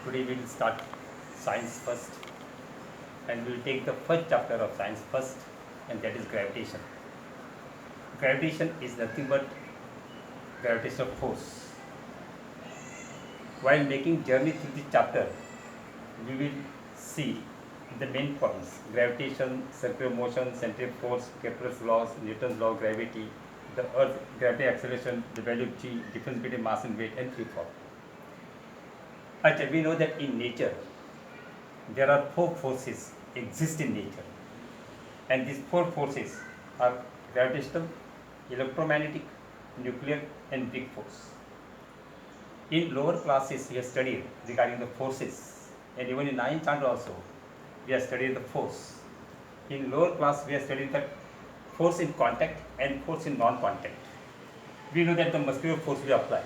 Today we will start science first, and we will take the first chapter of science first, and that is gravitation. Gravitation is nothing but gravitational force. While making journey through this chapter, we will see the main points: gravitation, circular motion, centrifugal force, Kepler's laws, Newton's law of gravity, the Earth gravity acceleration, the value of g, difference between mass and weight, and free fall. Actually, we know that in nature there are four forces exist in nature, and these four forces are gravitational, electromagnetic, nuclear, and big force. In lower classes, we have studied regarding the forces, and even in 9th standard also, we have studied the force. In lower class, we have studied the force in contact and force in non-contact. We know that the muscular force we apply.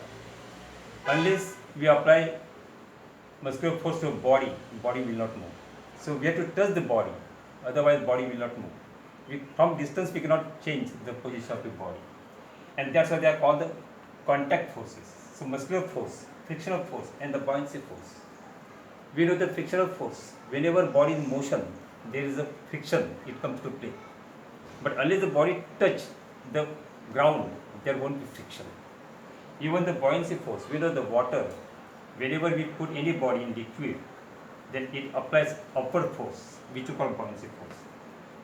Unless we apply muscular force to a body, body will not move. So we have to touch the body, otherwise body will not move. From distance we cannot change the position of the body, and that's why they are called the contact forces. So muscular force, frictional force, and the buoyancy force. We know the frictional force. Whenever body is in motion, there is a friction. It comes to play. But unless the body touch the ground, there won't be friction. Even the buoyancy force. We know the water. Whenever we put any body in liquid, then it applies upward force, which we call buoyancy force.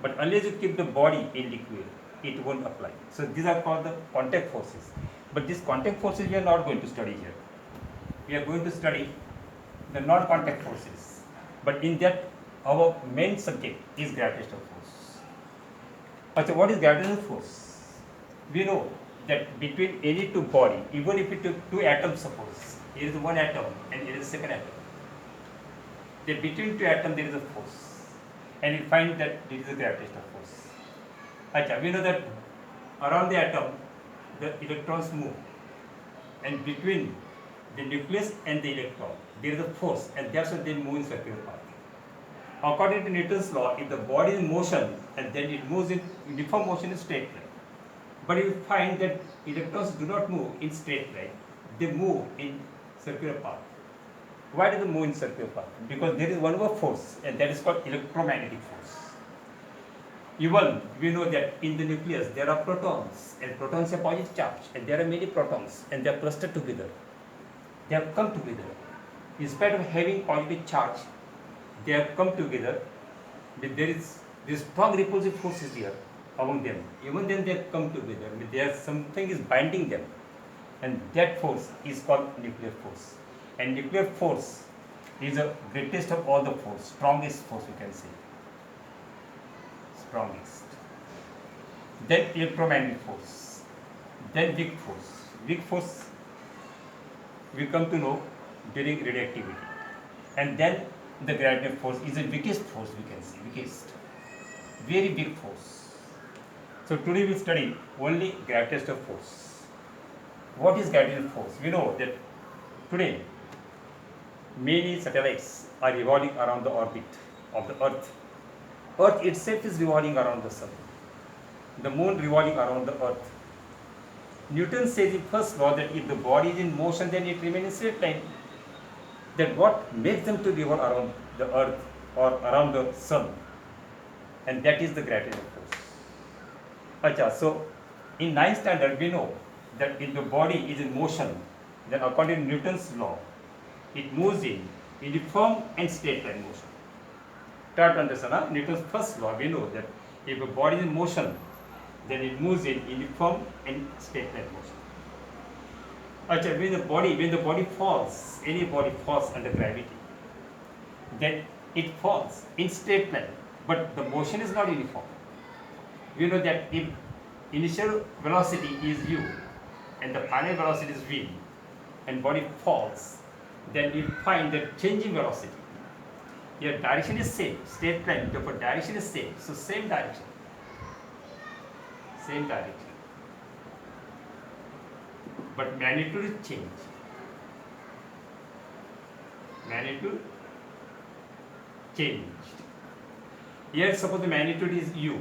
But unless you keep the body in liquid, it won't apply. So these are called the contact forces. But these contact forces we are not going to study here. We are going to study the non-contact forces. But in that, our main subject is gravitational force. So what is gravitational force? We know that between any two body, even if we took two atoms, suppose here is one atom and here is a second atom. Then between two atoms there is a force, and we find that this is a gravitational force. Achha, we know that around the atom the electrons move, and between the nucleus and the electron there is a force, and that's why they move in circular path. According to Newton's law, if the body is in motion and then it moves in uniform motion in straight line, but you find that electrons do not move in straight line, they move in circular path. Why do they move in circular path? Because there is one more force, and that is called electromagnetic force. Even we know that in the nucleus there are protons, and protons have positive charge, and there are many protons, and they are clustered together. They have come together. In spite of having positive charge, they have come together. But there is this strong repulsive forces here among them. Even then they have come together. But there something is binding them, and that force is called nuclear force. And nuclear force is the greatest of all the force, strongest force we can say. Strongest. Then electromagnetic force. Then weak force. Weak force we come to know during radioactivity. And then the gravitational force is the weakest force we can say. Weakest. Very big force. So today we study only gravitational force. What is gravitational force? We know that today many satellites are revolving around the orbit of the Earth. Earth itself is revolving around the sun. The moon revolving around the Earth. Newton says in first law that if the body is in motion, then it remains in straight line. Then what makes them to revolve around the Earth or around the sun? And that is the gravitational force. Achha, so in 9th standard we know that if the body is in motion, then according to Newton's law, it moves in uniform and straight line motion. Try to understand, Newton's first law, we know that if a body is in motion, then it moves in uniform and straight line motion. Achha, when the body falls, any body falls under gravity, then it falls in straight line, but the motion is not uniform. We know that if initial velocity is u and the final velocity is v, and body falls, then you find that changing velocity. Your direction is same, straight line, therefore direction is same, so same direction. Same direction. But magnitude is changed. Magnitude changed. Here suppose the magnitude is u,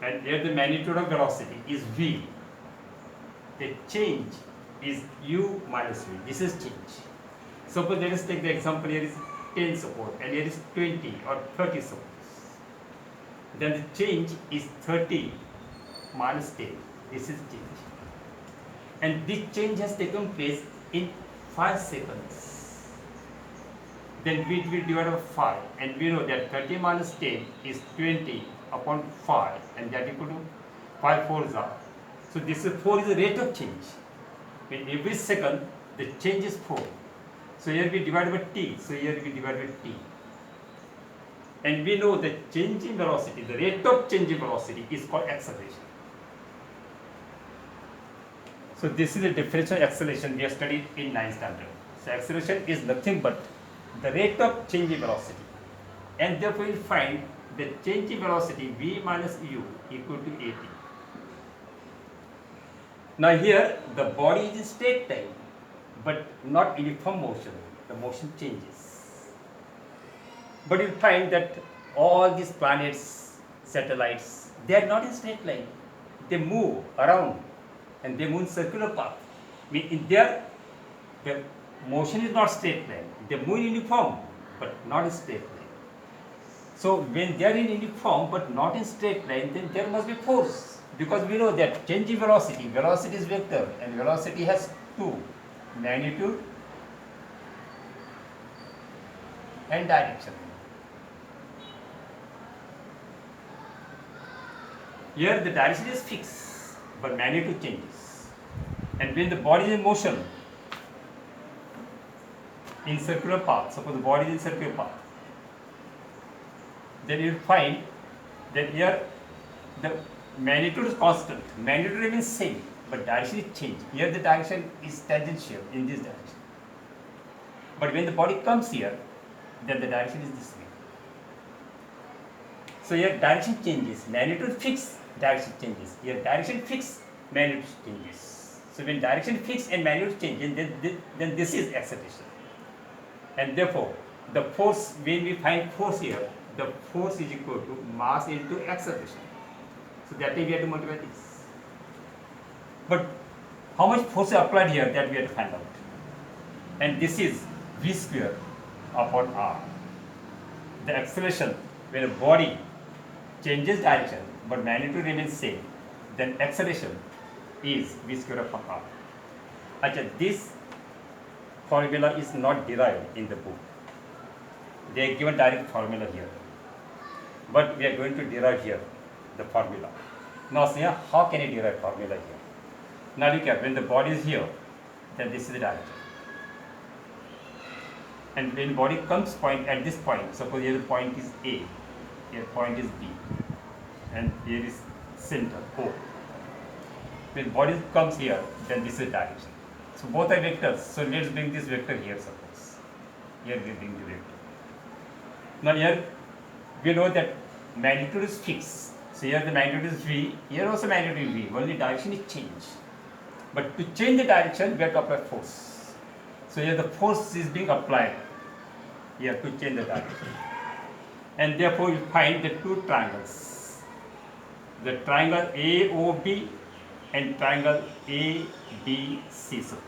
and here the magnitude of velocity is v. The change is u minus v. This is change. Suppose let us take the example, here is 10 suppose, and here is 20 or 30 suppose. Then the change is 30 minus 10. This is change. And this change has taken place in 5 seconds. Then we will divide by 5, and we know that 30 minus 10 is 20 upon 5, and that equal to 5 4s are. So this is 4 is the rate of change. In every second the change is 4. So here we divide by t, so here we divide by t. And we know that change in velocity, the rate of change in velocity is called acceleration. So this is the definition of acceleration we have studied in 9th standard. So acceleration is nothing but the rate of change in velocity. And therefore we find the change in velocity v minus u equal to at. Now here the body is in straight line, but not uniform motion. The motion changes. But you find that all these planets, satellites, they are not in straight line. They move around and they move in circular path. I mean, in their the motion is not straight line. They move in uniform, but not in straight line. So when they are in uniform but not in straight line, then there must be force. Because we know that change in velocity, velocity is vector, and velocity has two, magnitude and direction. Here the direction is fixed, but magnitude changes. And when the body is in motion, in circular path, suppose the body is in circular path, then you will find that here the magnitude is constant, magnitude remains same, but direction is changed. Here the direction is tangential in this direction. But when the body comes here, then the direction is this way. So here direction changes, magnitude fixed, direction changes. Here direction fixed, magnitude changes. So when direction fixed and magnitude changes, then this is acceleration. And therefore, the force, when we find force here, the force is equal to mass into acceleration. So that way we have to multiply this. But how much force is applied here, that we have to find out. And this is v square upon r. The acceleration, when a body changes direction but magnitude remains same, then acceleration is v square upon r. Achha, this formula is not derived in the book. They are given direct formula here. But we are going to derive here the formula. Now see how can you derive formula here? Now look at when the body is here, then this is the direction. And when body comes point at this point, suppose here the point is A, here point is B, and here is center O. When body comes here, then this is direction. So both are vectors. So let's bring this vector here, suppose. Here we bring the vector. Now here we know that magnitude is fixed. So here the magnitude is V, here also magnitude is V, only direction is changed. But to change the direction, we have to apply force. So here the force is being applied here to change the direction. And therefore you find the two triangles. The triangle AOB and triangle ABC, suppose.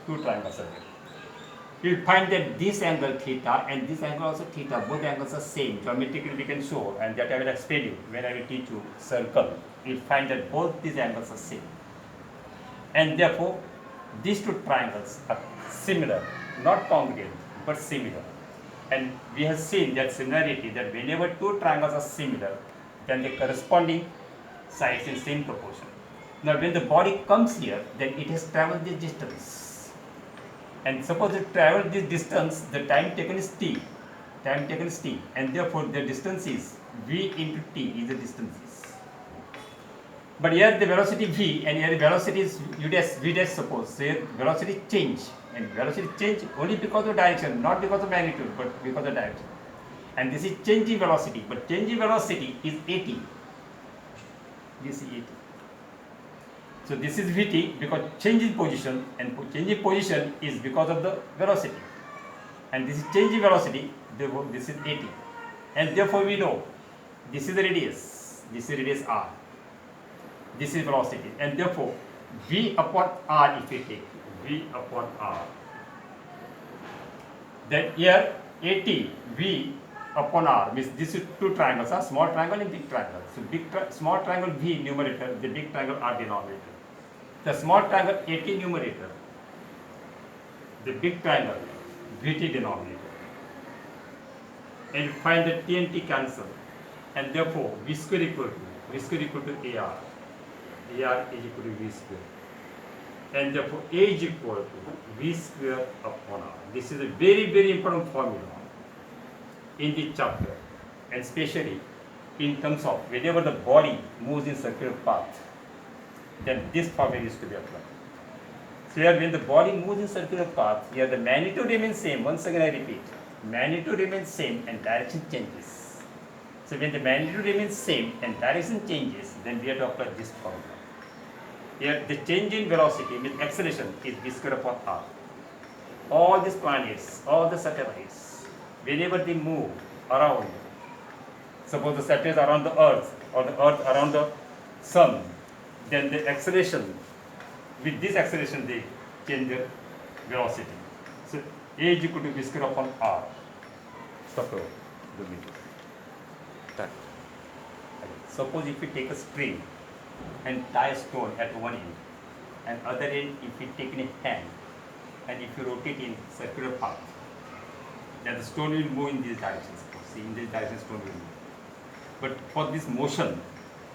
Two triangles are there. You will find that this angle theta and this angle also theta, both angles are same. Geometrically we can show, and that I will explain you when I will teach you circle. You will find that both these angles are same. And therefore, these two triangles are similar, not congruent, but similar. And we have seen that similarity, that whenever two triangles are similar, then the corresponding sides in same proportion. Now when the body comes here, then it has traveled this distance. And suppose it traveled this distance, the time taken is t. Time taken is t. And therefore the distance is v into t is the distances. But here the velocity v and here the velocity is u dash, v dash, suppose. So here velocity change. And velocity change only because of direction, not because of magnitude, but because of direction. And this is change in velocity, but change in velocity is at. This is at. So this is Vt because change in position, and change in position is because of the velocity. And this is change in velocity, therefore this is at. And therefore we know this is the radius, this is radius r. This is velocity, and therefore V upon R if we take V upon R, then here AT V upon R means this is two triangles, small triangle and big triangle. So small triangle V numerator, the big triangle R denominator. The small triangle AT numerator, the big triangle VT denominator. And find the T and T cancel, and therefore V square equal to AR. AR is equal to V square. And therefore A is equal to V square upon R. This is a very, very important formula in this chapter, and especially in terms of whenever the body moves in circular path, then this formula is to be applied. So here when the body moves in circular path, here the magnitude remains same. Once again I repeat, magnitude remains same and direction changes. So when the magnitude remains same and direction changes, then we have to apply this formula. Here the change in velocity with acceleration is V square upon R. All these planets, all the satellites, whenever they move around, suppose the satellites are around the Earth or the Earth around the Sun, then the acceleration, with this acceleration they change their velocity. So A is equal to V square upon R. Stop the video. Done. Suppose if we take a string and tie a stone at one end, and other end if we take in a hand, and if you rotate in circular path, then the stone will move in this direction. See, in this direction stone will move. But for this motion,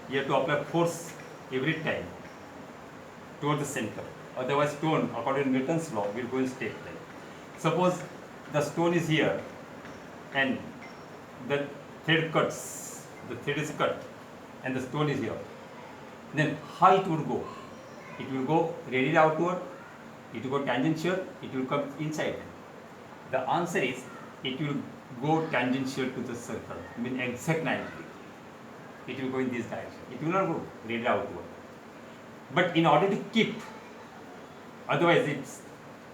you have to apply force every time towards the center. Otherwise stone, according to Newton's law, will go in straight line. Suppose the stone is here and the thread cuts, the thread is cut and the stone is here. Then how it would go? It will go radially outward, it will go tangential, it will come inside. The answer is it will go tangential to the circle, I mean exact 90 degree. It will go in this direction. It will not go radially outward. But in order to keep, otherwise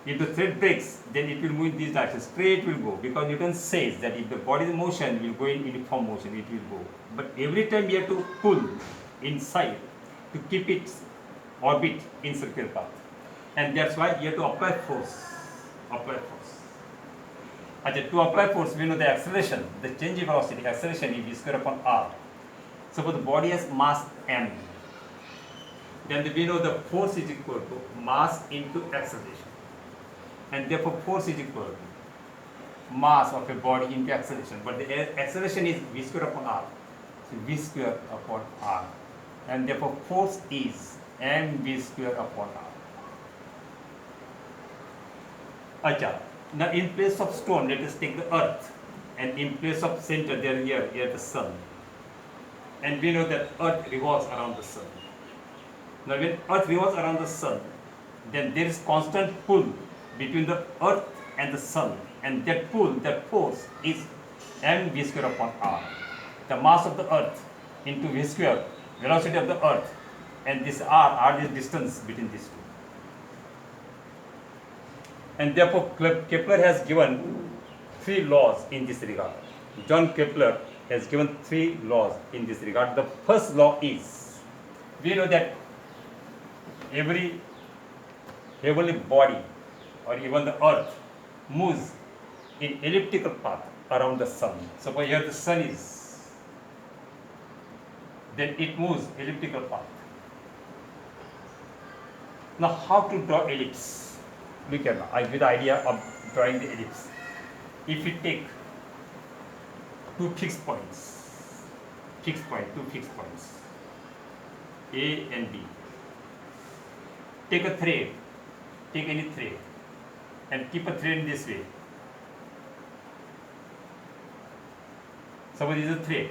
if the thread breaks, then it will move in this direction, straight will go, because Newton says that if the body's motion will go in uniform motion, it will go. But every time we have to pull inside to keep its orbit in circular path. And that's why you have to apply force. To apply force, we know the acceleration, the change in velocity, acceleration is V square upon R. Suppose the body has mass m, then we know the force is equal to mass into acceleration. And therefore force is equal to mass of a body into acceleration. But the acceleration is V square upon R. So V square upon R. And therefore force is mv square upon R. Acha. Now in place of stone, let us take the earth. And in place of center, there is here the sun. And we know that earth revolves around the sun. Now when earth revolves around the sun, then there is constant pull between the earth and the sun. And that pull, that force is mv square upon R. The mass of the earth into v square, velocity of the earth, and this R is distance between these two. And therefore Kepler has given 3 laws in this regard. John Kepler has given 3 laws in this regard. The first law is, we know that every heavenly body or even the earth moves in elliptical path around the sun. So here the sun is, then it moves elliptical path. Now how to draw ellipse? Look at now, I give the idea of drawing the ellipse. If we take 2 fixed points, two fixed points, A and B. Take a thread, take any thread, and keep a thread in this way. Suppose this is a thread.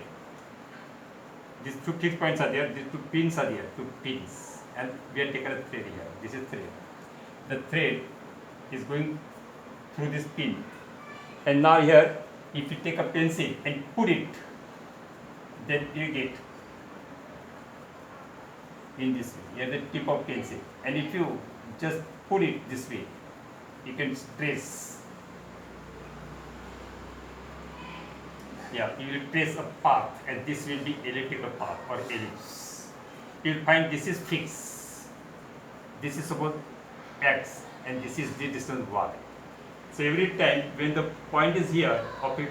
These 2 fixed points are there, these 2 pins are there, 2 pins, and we have taken a thread here. This is thread. The thread is going through this pin, and now here, if you take a pencil and put it, then you get in this way. Here the tip of pencil, and if you just put it this way, you can trace. Yeah, you will trace a path, and this will be elliptical path or ellipse. You will find this is fixed. this is suppose x and this is the distance y. So every time when the point is here of a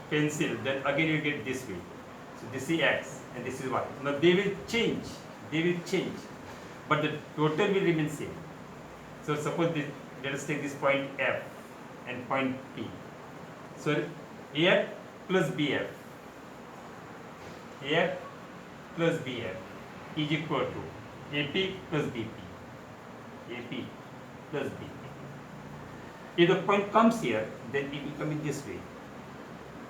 pencil, then again you get this way. So this is x and this is y. Now they will change, but the total will remain same. So suppose this, let us take this point F and point P. So AF plus BF, AF plus BF is equal to AP plus BP, AP plus BP. If the point comes here, then it will come in this way.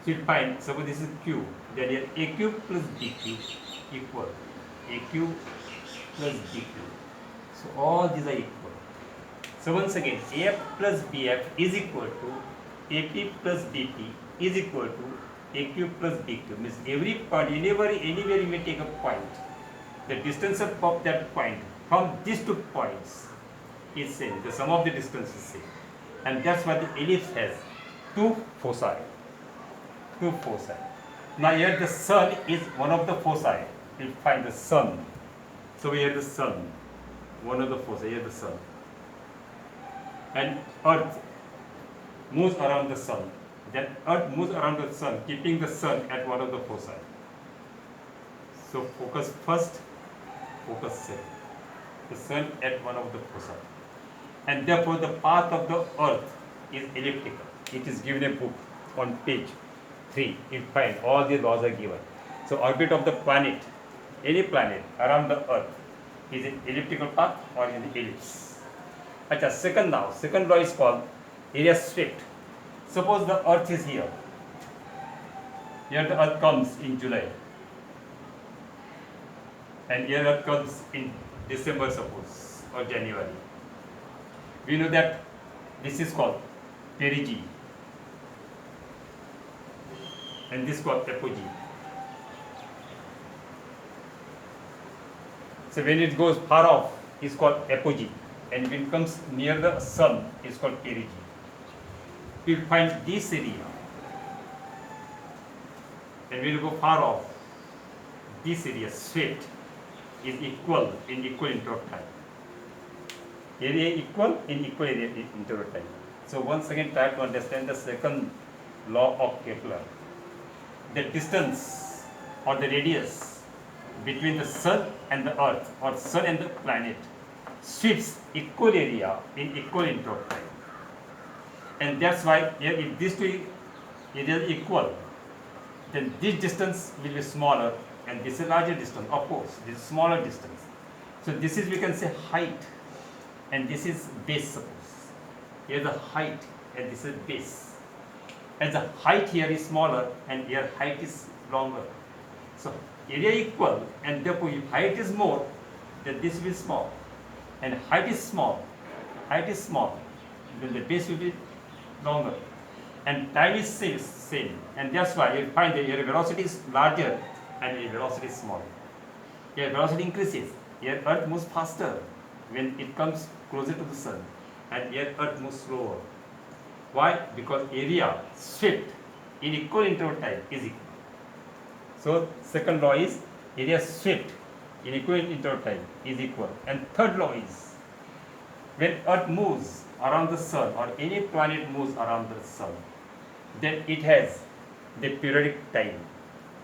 So you find, suppose this is Q, then here AQ plus BQ equal AQ plus BQ. So all these are equal. So once again, AF plus BF is equal to AP plus BP is equal to AQ plus BQ. Means every point, anywhere you may take a point, the distance of that point from these two points is same. The sum of the distance is same. And that's why the ellipse has two foci. Two foci. Now here the sun is one of the foci. We'll find the sun. So here the sun, one of the foci, here the sun. And earth moves around the sun. Then earth moves around the sun, keeping the sun at one of the foci. So focus first, focus second. The sun at one of the foci. And therefore the path of the earth is elliptical. It is given a book on page 3. You find all the laws are given. So orbit of the planet, any planet around the earth is an elliptical path or in the ellipse. Second law is called area swept. Suppose the earth is here. Here the earth comes in July. And here earth comes in December suppose, or January. We know that this is called perigee. And this is called apogee. So when it goes far off, it's called apogee. And when it comes near the sun, it's called perigee. We will find this area. And when you go far off, this area, swept, is equal in equal interval of time. Area equal in equal area interval of time. So once again try to understand the second law of Kepler. The distance or the radius between the sun and the earth or sun and the planet sweeps equal area in equal interval of time. And that's why here if these two areas are equal, then this distance will be smaller and this is larger distance. Of course, this is smaller distance. So this is, we can say, height, and this is base suppose. Here the height and this is base. And the height here is smaller and here height is longer. So area equal, and therefore if height is more, then this will be small. And height is small, then the base will be longer. And time is same. And that's why you find that your velocity is larger and your velocity is smaller. Your velocity increases. Your earth moves faster when it comes closer to the sun, and your earth moves slower. Why? Because area swept in equal interval time is equal. So second law is area swept in equal interval time is equal. And third law is when earth moves around the sun or any planet moves around the sun, then it has the periodic time,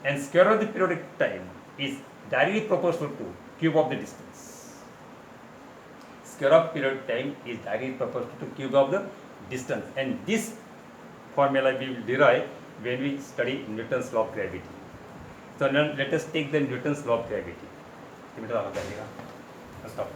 and square of the periodic time is directly proportional to cube of the distance. Square of periodic time is directly proportional to cube of the distance, and this formula we will derive when we study Newton's law of gravity. So now let us take the Newton's law of gravity. Stop.